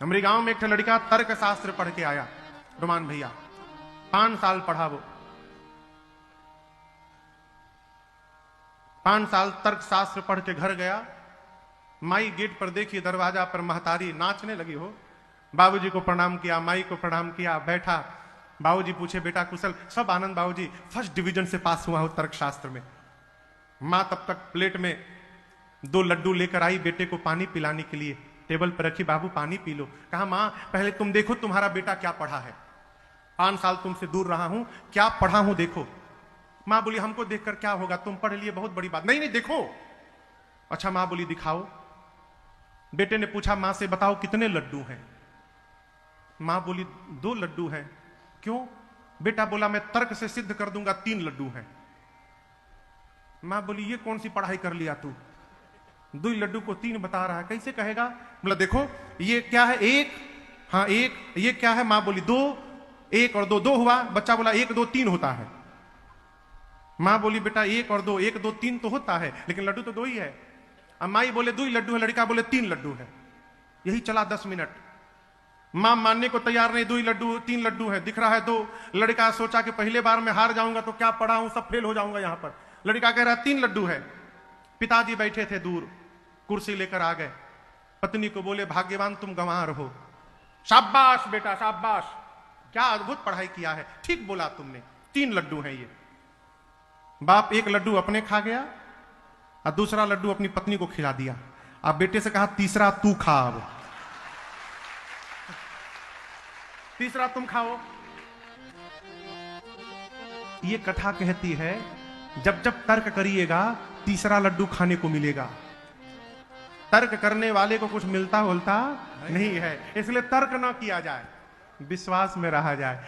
हमारे गांव में एक लड़का तर्क शास्त्र पढ़ के आया, रुमान भैया 5 साल पढ़ा वो, 5 साल तर्क शास्त्र पढ़ के घर गया। माई गेट पर देखी, दरवाजा पर महतारी नाचने लगी हो। बाबूजी को प्रणाम किया, माई को प्रणाम किया, बैठा। बाबूजी पूछे बेटा कुशल? सब आनंद बाबूजी, फर्स्ट डिवीजन से पास हुआ हो तर्क शास्त्र में। मां तब तक प्लेट में 2 लड्डू लेकर आई बेटे को पानी पिलाने के लिए, टेबल पर रखी, बाबू पानी पी लो। कहा मां पहले तुम देखो तुम्हारा बेटा क्या पढ़ा है, 5 साल तुमसे दूर रहा हूं, क्या पढ़ा हूं देखो। मां बोली हमको देखकर क्या होगा, तुम पढ़ लिए बहुत बड़ी बात। नहीं नहीं देखो। अच्छा मां बोली दिखाओ। बेटे ने पूछा मां से बताओ कितने लड्डू हैं। मां बोली 2 लड्डू हैं। क्यों? बेटा बोला मैं तर्क से सिद्ध कर दूंगा 3 लड्डू हैं। मां बोली ये कौन सी पढ़ाई कर लिया तू, 2 लड्डू को 3 बता रहा है, कैसे कहेगा? बोला देखो ये क्या है, 1, हाँ 1, ये क्या है? मां बोली 2, 1 और 2, 2 हुआ। बच्चा बोला 1 2 3 होता है। मां बोली बेटा 1 और 2, 1 2 3 तो होता है, लेकिन लड्डू तो 2 ही है। अब माई बोले 2 ही लड्डू है, लड़का बोले 3 लड्डू है। यही चला 10 मिनट। मां मानने को तैयार नहीं, 2 ही लड्डू 3 लड्डू है, दिख रहा है 2। लड़का सोचा कि पहले बार में हार जाऊंगा तो क्या पढ़ा हूं, सब फेल हो जाऊंगा यहां पर। लड़का कह रहा है 3 लड्डू है। पिताजी बैठे थे दूर, कुर्सी लेकर आ गए। पत्नी को बोले भाग्यवान तुम गंवार हो, शाबाश बेटा शाबाश, क्या अद्भुत पढ़ाई किया है, ठीक बोला तुमने, 3 लड्डू हैं ये। बाप 1 लड्डू अपने खा गया और दूसरा लड्डू अपनी पत्नी को खिला दिया। अब बेटे से कहा तीसरा तू खा, अब तीसरा तुम खाओ। ये कथा कहती है जब जब तर्क करिएगा तीसरा लड्डू खाने को मिलेगा। तर्क करने वाले को कुछ मिलता बोलता नहीं है, इसलिए तर्क ना किया जाए, विश्वास में रहा जाए।